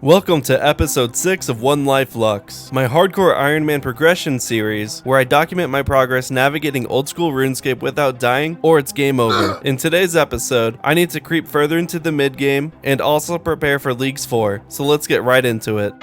Welcome to episode 6 of One Life Lux, my Hardcore Ironman progression series, where I document my progress navigating Old School RuneScape without dying, or it's game over. In today's episode, I need to creep further into the mid game, and also prepare for Leagues 4, so let's get right into it.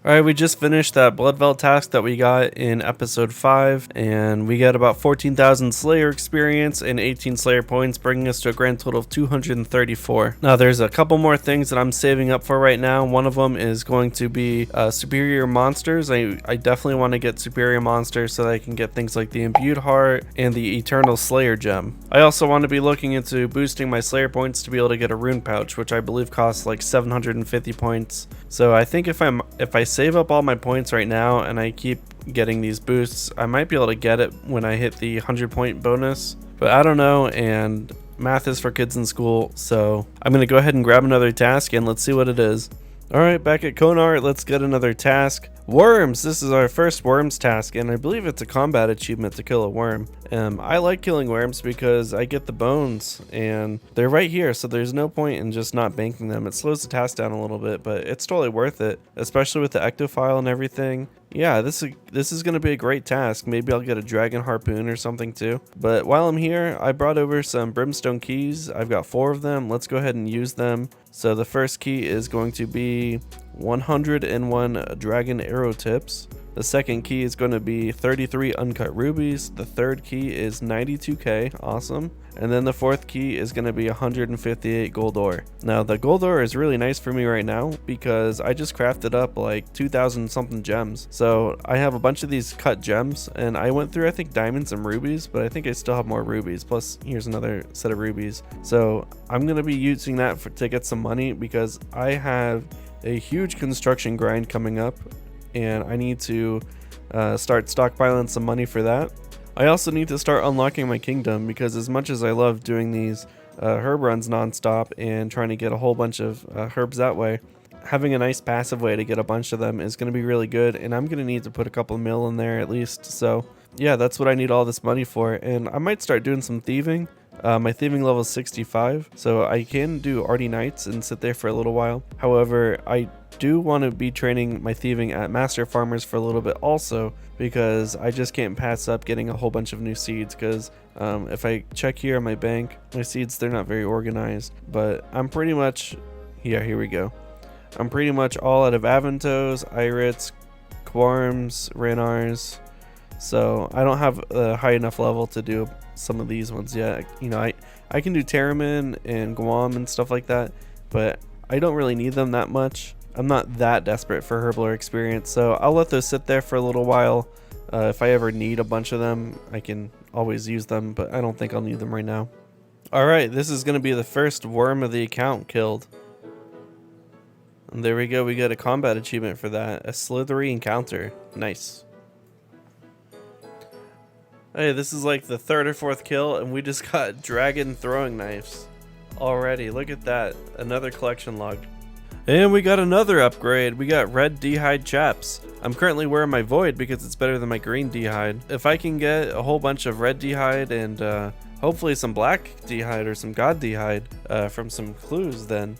Alright, we just finished that Bloodveld task that we got in episode 5, and we got about 14,000 Slayer experience and 18 Slayer points, bringing us to a grand total of 234. Now, there's a couple more things that I'm saving up for right now. One of them is going to be superior monsters. I definitely want to get superior monsters so that I can get things like the Imbued Heart and the Eternal Slayer Gem. I also want to be looking into boosting my Slayer points to be able to get a rune pouch, which I believe costs like 750 points. So I think if I save up all my points right now and I keep getting these boosts, I might be able to get it when I hit the 100-point bonus, but I don't know, and math is for kids in school, so I'm gonna go ahead and grab another task and let's see what it is. Alright, back at Konar, let's get another task. Worms! This is our first worms task, and I believe it's a combat achievement to kill a worm. I like killing worms because I get the bones, and they're right here, so there's no point in just not banking them. It slows the task down a little bit, but it's totally worth it, especially with the ectofile and everything. Yeah, this is going to be a great task. Maybe I'll get a dragon harpoon or something too. But while I'm here, I brought over some brimstone keys. I've got 4 of them. Let's go ahead and use them. So the first key is going to be 101 dragon arrow tips. The second key is going to be 33 uncut rubies. The third key is 92k, awesome. And then the fourth key is going to be 158 gold ore. Now the gold ore is really nice for me right now because I just crafted up like 2,000 something gems. So I have a bunch of these cut gems, and I went through I think diamonds and rubies, but I think I still have more rubies. Plus here's another set of rubies. So I'm going to be using that to get some money because I have a huge construction grind coming up, and I need to start stockpiling some money for that. I also need to start unlocking my kingdom because as much as I love doing these herb runs nonstop and trying to get a whole bunch of herbs that way, having a nice passive way to get a bunch of them is going to be really good, and I'm going to need to put a couple mil in there at least. So yeah, that's what I need all this money for, and I might start doing some thieving. My thieving level is 65, so I can do Arty Nights and sit there for a little while. However, I do want to be training my thieving at Master Farmers for a little bit also, because I just can't pass up getting a whole bunch of new seeds, because if I check here on my bank, my seeds, they're not very organized, but I'm pretty much, yeah, here we go. I'm pretty much all out of Aventos, Irits, Quarms, Renars, so I don't have a high enough level to do some of these ones yet. You know, I can do Terramin and Guam and stuff like that, but I don't really need them that much. I'm not that desperate for Herbler experience, so I'll let those sit there for a little while. If I ever need a bunch of them, I can always use them, but I don't think I'll need them right now. Alright, this is going to be the first worm of the account killed. And there we go, we got a combat achievement for that. A slithery encounter. Nice. Hey, this is like the 3rd or 4th kill, and we just got dragon throwing knives already. Look at that. Another collection log. And we got another upgrade. We got red d'hide chaps. I'm currently wearing my void because it's better than my green d'hide. If I can get a whole bunch of red d'hide and hopefully some black d'hide or some god d'hide from some clues, then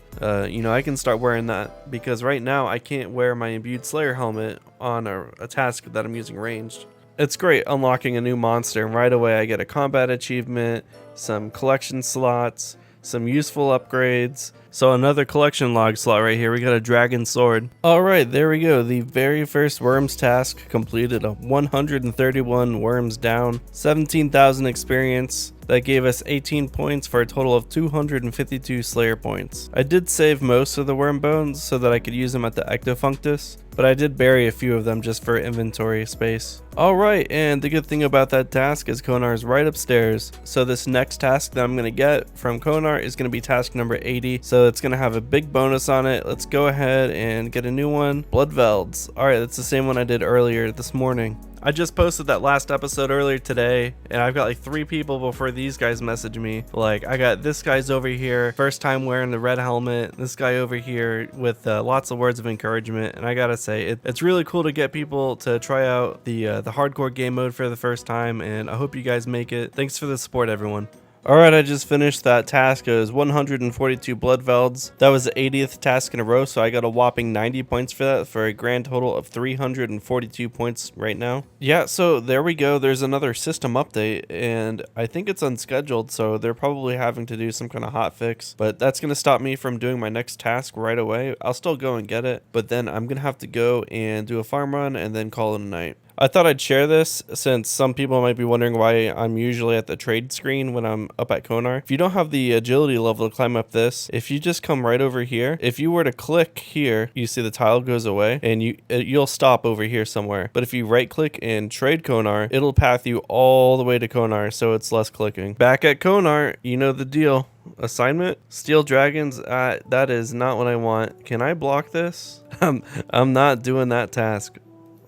you know, I can start wearing that, because right now I can't wear my imbued slayer helmet on a task that I'm using ranged. It's great unlocking a new monster, and right away I get a combat achievement, some collection slots, some useful upgrades. So another collection log slot right here. We got a dragon sword. Alright, there we go. The very first worms task completed. 131 worms down, 17,000 experience. That gave us 18 points for a total of 252 Slayer points. I did save most of the worm bones so that I could use them at the Ectofunctus, but I did bury a few of them just for inventory space. Alright, and the good thing about that task is Konar is right upstairs. So this next task that I'm going to get from Konar is going to be task number 80. So it's going to have a big bonus on it. Let's go ahead and get a new one. Bloodvelds. Alright, that's the same one I did earlier this morning. I just posted that last episode earlier today, and I've got like 3 people before these guys message me. Like, I got this guy's over here, first time wearing the red helmet, this guy over here with lots of words of encouragement, and I gotta say, it's really cool to get people to try out the hardcore game mode for the first time, and I hope you guys make it. Thanks for the support, everyone. Alright, I just finished that task. It was 142 Bloodvelds. That was the 80th task in a row, so I got a whopping 90 points for that, for a grand total of 342 points right now. Yeah, so there we go. There's another system update, and I think it's unscheduled, so they're probably having to do some kind of hot fix. But that's going to stop me from doing my next task right away. I'll still go and get it, but then I'm going to have to go and do a farm run and then call it a night. I thought I'd share this since some people might be wondering why I'm usually at the trade screen when I'm up at Konar. If you don't have the agility level to climb up this, if you just come right over here, if you were to click here, you see the tile goes away and you'll stop over here somewhere. But if you right click and trade Konar, it'll path you all the way to Konar, so it's less clicking. Back at Konar, you know the deal. Assignment? Steel dragons? That is not what I want. Can I block this? I'm not doing that task.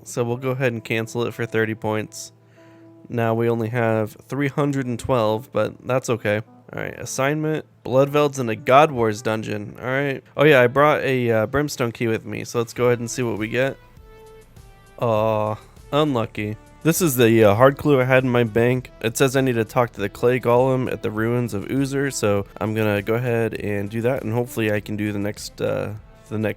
So we'll go ahead and cancel it for 30 points. Now we only have 312, but that's okay. Alright, assignment. Bloodveld's in a God Wars dungeon. Alright. Oh yeah, I brought a brimstone key with me, so let's go ahead and see what we get. Aw, unlucky. This is the hard clue I had in my bank. It says I need to talk to the clay golem at the ruins of Uzer, so I'm gonna go ahead and do that, and hopefully I can do the next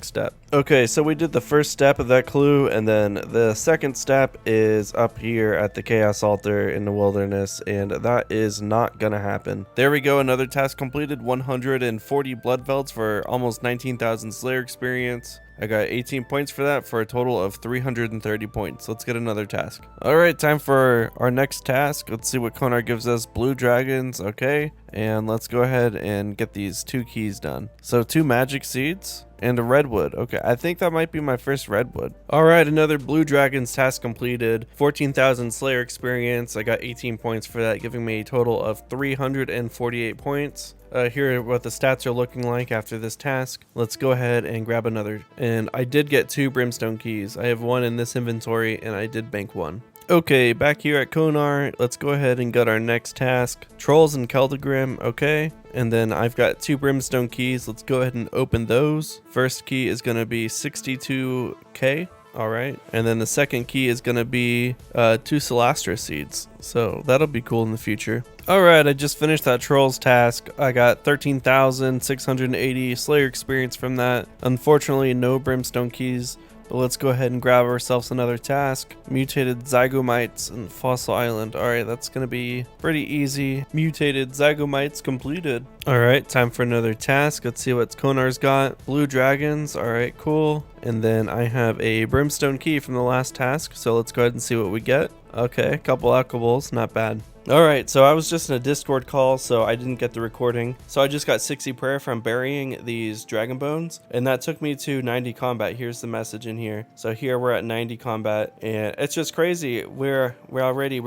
step. Okay, so we did the first step of that clue, and then the second step is up here at the chaos altar in the wilderness, and that is not gonna happen. There we go, another task completed. 140 Bloodvelds for almost 19,000 Slayer experience. I got 18 points for that, for a total of 330 points. Let's get another task. Alright, time for our next task. Let's see what Konar gives us. Blue dragons, okay. And let's go ahead and get these 2 keys done. So 2 magic seeds and a redwood. Okay, I think that might be my first redwood. Alright, another blue dragons task completed. 14,000 Slayer experience. I got 18 points for that, giving me a total of 348 points. Here are what the stats are looking like after this task. Let's go ahead and grab another. And I did get 2 brimstone keys. I have 1 in this inventory, and I did bank 1. Okay, back here at Konar, let's go ahead and get our next task. Trolls and Keldagrim, okay. And then I've got 2 brimstone keys. Let's go ahead and open those. First key is going to be 62k. All right, and then the second key is gonna be 2 Celastra seeds, so that'll be cool in the future. All right, I just finished that trolls task. I got 13,680 Slayer experience from that. Unfortunately, no brimstone keys, but let's go ahead and grab ourselves another task. Mutated Zygomites and Fossil Island. All right, that's gonna be pretty easy. Mutated Zygomites completed. All right, time for another task. Let's see what Konar's got. Blue dragons. All right, cool. And then I have a brimstone key from the last task, so let's go ahead and see what we get. Okay, a couple alcohols, not bad. Alright, so I was just in a Discord call, so I didn't get the recording. So I just got 60 prayer from burying these dragon bones, and that took me to 90 combat. Here's the message in here. So here we're at 90 combat, and it's just crazy. We're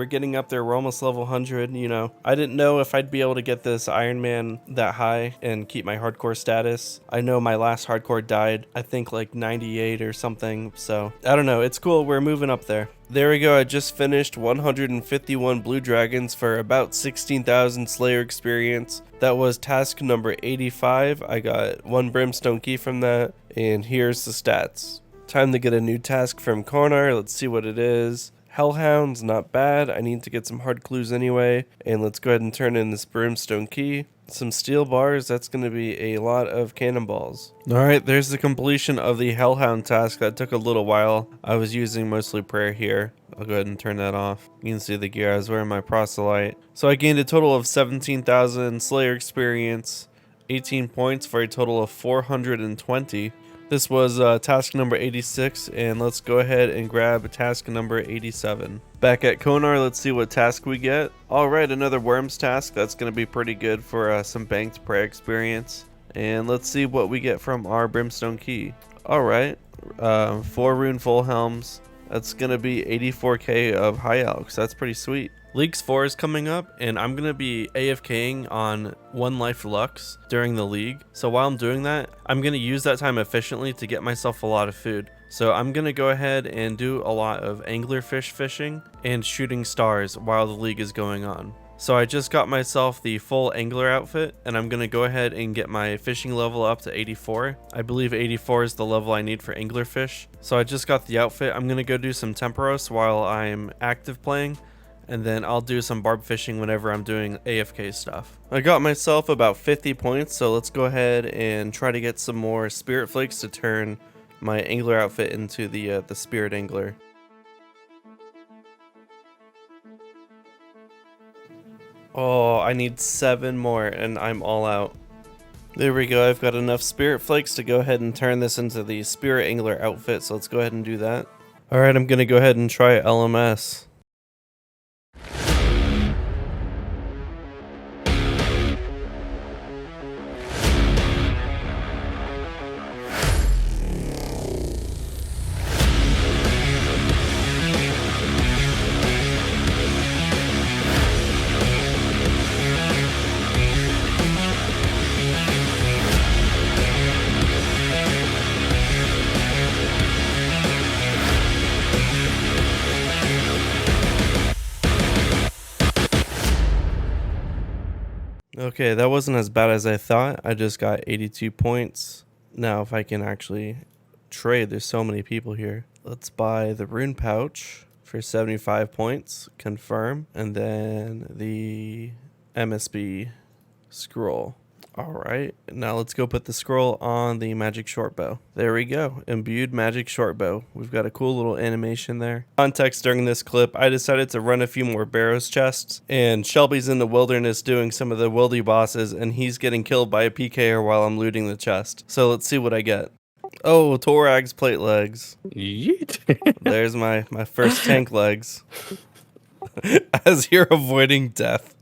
getting up there. We're almost level 100, you know. I didn't know if I'd be able to get this Ironman that high and keep my hardcore status. I know my last hardcore died, I think like 98 or something, so I don't know. It's cool. We're moving up there. There we go, I just finished 151 blue dragons for about 16,000 Slayer experience. That was task number 85. I got 1 brimstone key from that, and here's the stats. Time to get a new task from Konar. Let's see what it is. Hellhounds, not bad. I need to get some hard clues anyway, and let's go ahead and turn in this brimstone key. Some steel bars, that's going to be a lot of cannonballs. Alright, there's the completion of the Hellhound task. That took a little while. I was using mostly prayer here. I'll go ahead and turn that off. You can see the gear. I was wearing my proselyte. So I gained a total of 17,000 Slayer experience, 18 points for a total of 420. This was task number 86, and let's go ahead and grab task number 87. Back at Konar, let's see what task we get. Alright, another worms task. That's going to be pretty good for some banked prayer experience. And let's see what we get from our brimstone key. Alright, 4 rune full helms. That's going to be 84k of high elks. That's pretty sweet. Leagues 4 is coming up, and I'm going to be AFKing on 1 life Lux during the league. So while I'm doing that, I'm going to use that time efficiently to get myself a lot of food. So I'm going to go ahead and do a lot of anglerfish fishing and shooting stars while the league is going on. So I just got myself the full angler outfit, and I'm going to go ahead and get my fishing level up to 84. I believe 84 is the level I need for anglerfish. So I just got the outfit. I'm going to go do some temporos while I'm active playing. and then I'll do some barb fishing whenever I'm doing AFK stuff. I got myself about 50 points, so let's go ahead and try to get some more spirit flakes to turn my angler outfit into the spirit angler. Oh, I need 7 more and I'm all out. There we go, I've got enough spirit flakes to go ahead and turn this into the spirit angler outfit, so let's go ahead and do that. Alright, I'm gonna go ahead and try LMS. Okay, that wasn't as bad as I thought. I just got 82 points. Now, if I can actually trade, there's so many people here. Let's buy the rune pouch for 75 points, confirm, and then the MSB scroll. All right, now let's go put the scroll on the magic short bow. There we go, imbued magic short bow. We've got a cool little animation there. Context: during this clip, I decided to run a few more Barrows chests, and Shelby's in the wilderness doing some of the wildy bosses, and he's getting killed by a PKer while I'm looting the chest. So let's see what I get. Oh, Torag's plate legs. Yeet. There's my first tank legs. As you're avoiding death.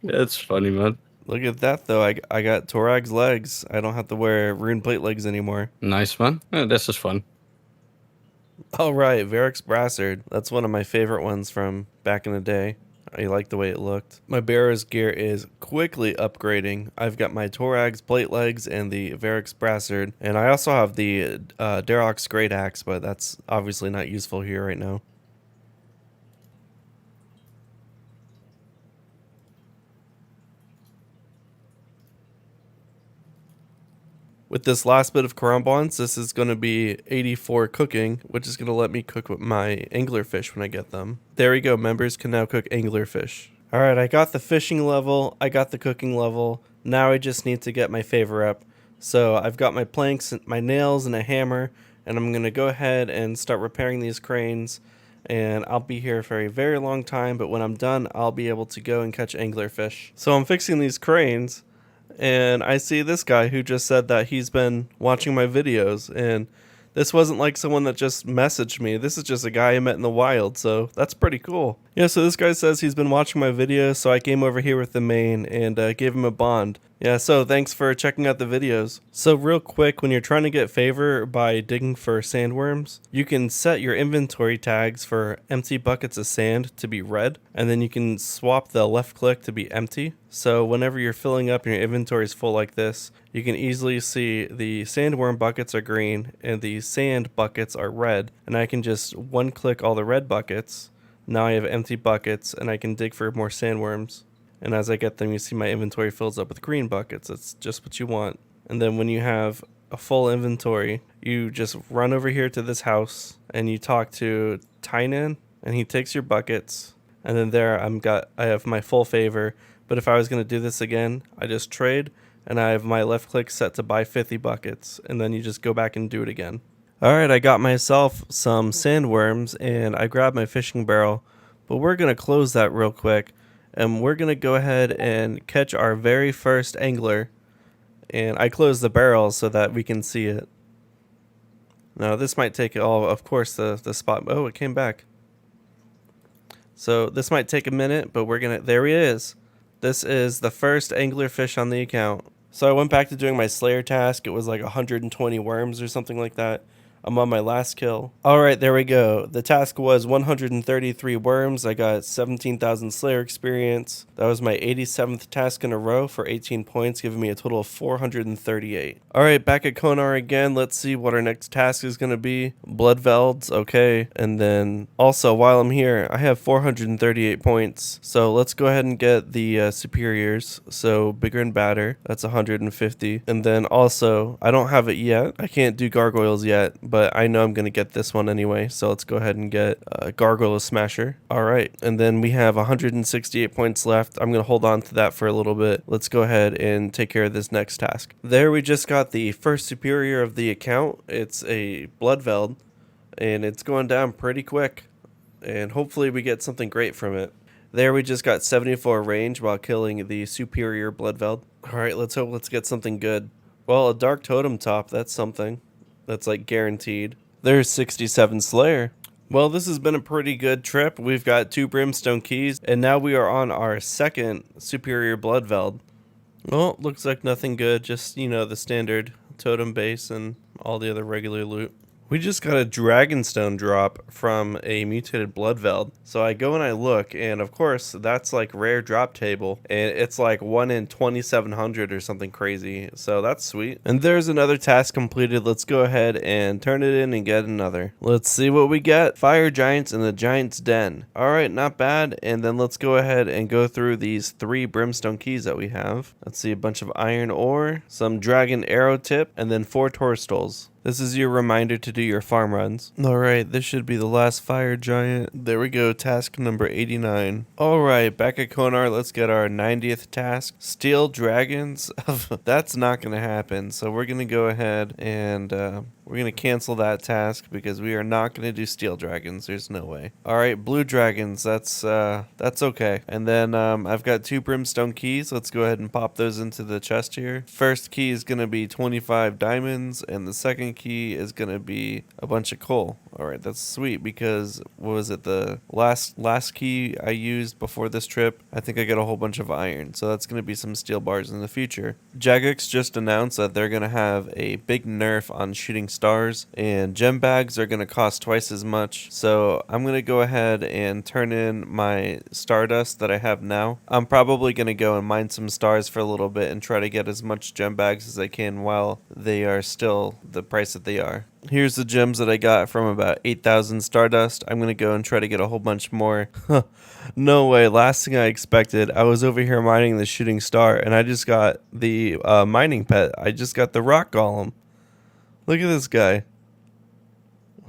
That's funny, man. Look at that, though. I got Torag's legs. I don't have to wear rune plate legs anymore. Nice, man. Yeah, this is fun. All right, Varric's Brassard. That's one of my favorite ones from back in the day. I like the way it looked. My Barrows gear is quickly upgrading. I've got my Torag's plate legs and the Varric's Brassard. And I also have the Darok's Great Axe, but that's obviously not useful here right now. With this last bit of Karambons, this is going to be 84 cooking, which is going to let me cook with my anglerfish when I get them. There we go, members can now cook anglerfish. Alright, I got the fishing level, I got the cooking level, now I just need to get my favor up. So I've got my planks, my nails, and a hammer, and I'm going to go ahead and start repairing these cranes, and I'll be here for a very long time, but when I'm done, I'll be able to go and catch anglerfish. So I'm fixing these cranes, and I see this guy who just said that he's been watching my videos, and this wasn't like someone that just messaged me. This is just a guy I met in the wild, so that's pretty cool. Yeah, so this guy says he's been watching my videos, so I came over here with the main and gave him a bond. Yeah, so thanks for checking out the videos. So real quick, when you're trying to get favor by digging for sandworms, you can set your inventory tags for empty buckets of sand to be red, and then you can swap the left click to be empty. So whenever you're filling up and your inventory is full like this, you can easily see the sandworm buckets are green and the sand buckets are red, and I can just one click all the red buckets. Now I have empty buckets and I can dig for more sandworms. And as I get them, you see my inventory fills up with green buckets. That's just what you want. And then when you have a full inventory, you just run over here to this house and you talk to Tynan, and he takes your buckets. And then there I have my full favor. But if I was going to do this again, I just trade and I have my left click set to buy 50 buckets. And then you just go back and do it again. All right, I got myself some sandworms and I grabbed my fishing barrel. But we're going to close that real quick. And we're going to go ahead and catch our very first angler. And I closed the barrel so that we can see it. Now this might take all, of course, the spot. Oh, it came back. So this might take a minute, but we're going to, there he is. This is the first anglerfish on the account. So I went back to doing my Slayer task. It was like 120 worms or something like that. I'm on my last kill. Alright, there we go. The task was 133 worms. I got 17,000 Slayer experience. That was my 87th task in a row for 18 points, giving me a total of 438. Alright, back at Konar again. Let's see what our next task is going to be. Bloodvelds, okay. And then also, while I'm here, I have 438 points. So let's go ahead and get the superiors. So bigger and badder, that's 150. And then also, I don't have it yet. I can't do gargoyles yet, but I know I'm going to get this one anyway. So let's go ahead and get Gargoyle Smasher. All right. And then we have 168 points left. I'm going to hold on to that for a little bit. Let's go ahead and take care of this next task. There we just got the first superior of the account. It's a Bloodveld, and it's going down pretty quick. And hopefully we get something great from it. There we just got 74 range while killing the superior Bloodveld. Alright, let's hope let's get something good. Well, a Dark Totem top, that's something. That's like guaranteed. There's 67 Slayer. Well, this has been a pretty good trip. We've got 2 Brimstone Keys, and now we are on our second superior Bloodveld. Well, looks like nothing good, just, you know, the standard totem base and all the other regular loot. We just got a Dragonstone drop from a mutated Bloodveld. So I go and I look, and of course, that's like rare drop table, and it's like 1 in 2,700 or something crazy. So that's sweet. And there's another task completed. Let's go ahead and turn it in and get another. Let's see what we get. Fire Giants in the Giant's Den. All right, not bad. And then let's go ahead and go through these 3 Brimstone Keys that we have. Let's see, a bunch of Iron Ore, some Dragon Arrow Tip, and then 4 Torstals. This is your reminder to do your farm runs. Alright, this should be the last fire giant. There we go, task number 89. Alright, back at Konar, let's get our 90th task. Steel dragons? That's not going to happen. So we're going to go ahead and we're going to cancel that task because we are not going to do steel dragons. There's no way. Alright, blue dragons, that's okay. And then I've got 2 brimstone keys. Let's go ahead and pop those into the chest here. First key is going to be 25 diamonds, and the second key is going to be a bunch of coal. Alright, that's sweet because, what was it, the last key I used before this trip? I think I got a whole bunch of iron, so that's going to be some steel bars in the future. Jagex just announced that they're going to have a big nerf on shooting stars, and gem bags are going to cost twice as much, so I'm going to go ahead and turn in my stardust that I have now. I'm probably going to go and mine some stars for a little bit and try to get as much gem bags as I can while they are still the price that they are. Here's the gems that I got from about 8,000 Stardust. I'm going to go and try to get a whole bunch more. No way. Last thing I expected, I was over here mining the shooting star, and I just got the mining pet. I just got the rock golem. Look at this guy.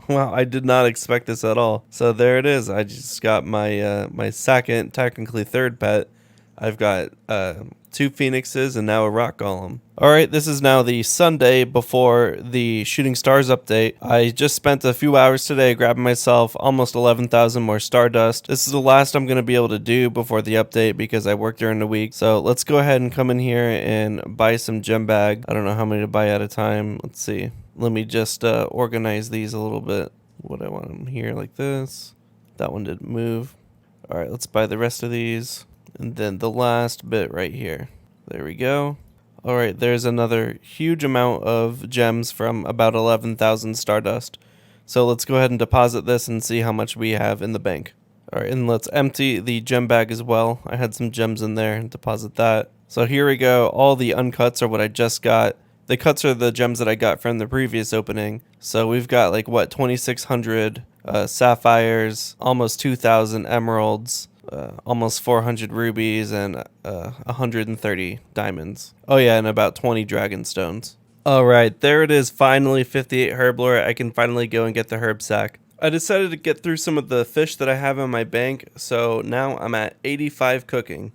Wow, I did not expect this at all. So there it is. I just got my my second, technically third pet. I've got 2 phoenixes and now a rock golem. Alright, this is now the Sunday before the Shooting Stars update. I just spent a few hours today grabbing myself almost 11,000 more Stardust. This is the last I'm going to be able to do before the update because I work during the week. So let's go ahead and come in here and buy some gem bag. I don't know how many to buy at a time. Let's see. Let me just organize these a little bit. What I want them here like this. That one didn't move. Alright, let's buy the rest of these. And then the last bit right here. There we go. Alright, there's another huge amount of gems from about 11,000 Stardust. So let's go ahead and deposit this and see how much we have in the bank. Alright, and let's empty the gem bag as well. I had some gems in there and deposit that. So here we go. All the uncuts are what I just got. The cuts are the gems that I got from the previous opening. So we've got like, what, 2,600 sapphires, almost 2,000 emeralds, almost 400 rubies, and 130 diamonds. Oh yeah, and about 20 dragon stones. Alright, there it is, finally 58 herb lore. I can finally go and get the herb sack. I decided to get through some of the fish that I have in my bank, so now I'm at 85 cooking.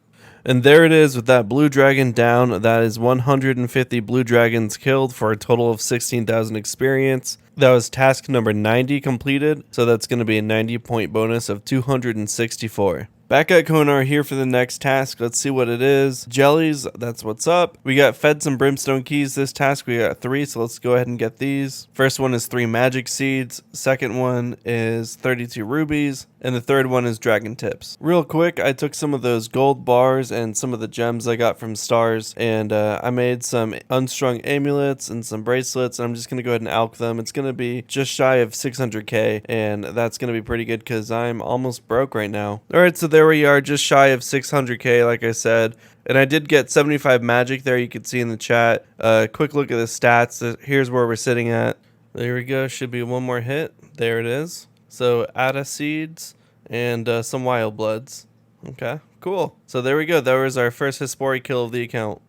And there it is with that blue dragon down. That is 150 blue dragons killed for a total of 16,000 experience. That was task number 90 completed, so that's going to be a 90 point bonus of 264. Back at Konar here for the next task. Let's see what it is. Jellies, that's what's up. We got fed some brimstone keys this task. We got 3, so let's go ahead and get these. First one is 3 magic seeds. Second one is 32 rubies. And the third one is dragon tips. Real quick, I took some of those gold bars and some of the gems I got from stars, and I made some unstrung amulets and some bracelets. And I'm just going to go ahead and alch them. It's going to be just shy of 600k, and that's going to be pretty good because I'm almost broke right now. Alright, so there we are, just shy of 600k, like I said. And I did get 75 magic there, you can see in the chat. Quick look at the stats. Here's where we're sitting at. There we go, should be one more hit. There it is. So Ada seeds and some wild bloods. Okay, cool. So there we go. That was our first Hispori kill of the account.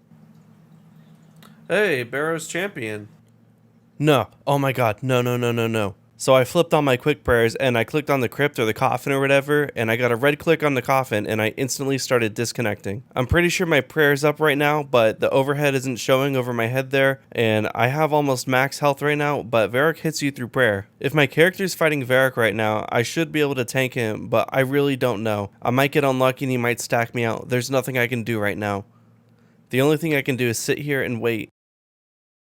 Hey, Barrows champion. No. Oh my god. No, no, no, no, no. So I flipped on my quick prayers and I clicked on the crypt or the coffin or whatever, and I got a red click on the coffin and I instantly started disconnecting. I'm pretty sure my prayer's up right now, but the overhead isn't showing over my head there, and I have almost max health right now, but Varric hits you through prayer. If my character's fighting Varric right now, I should be able to tank him, but I really don't know. I might get unlucky and he might stack me out. There's nothing I can do right now. The only thing I can do is sit here and wait.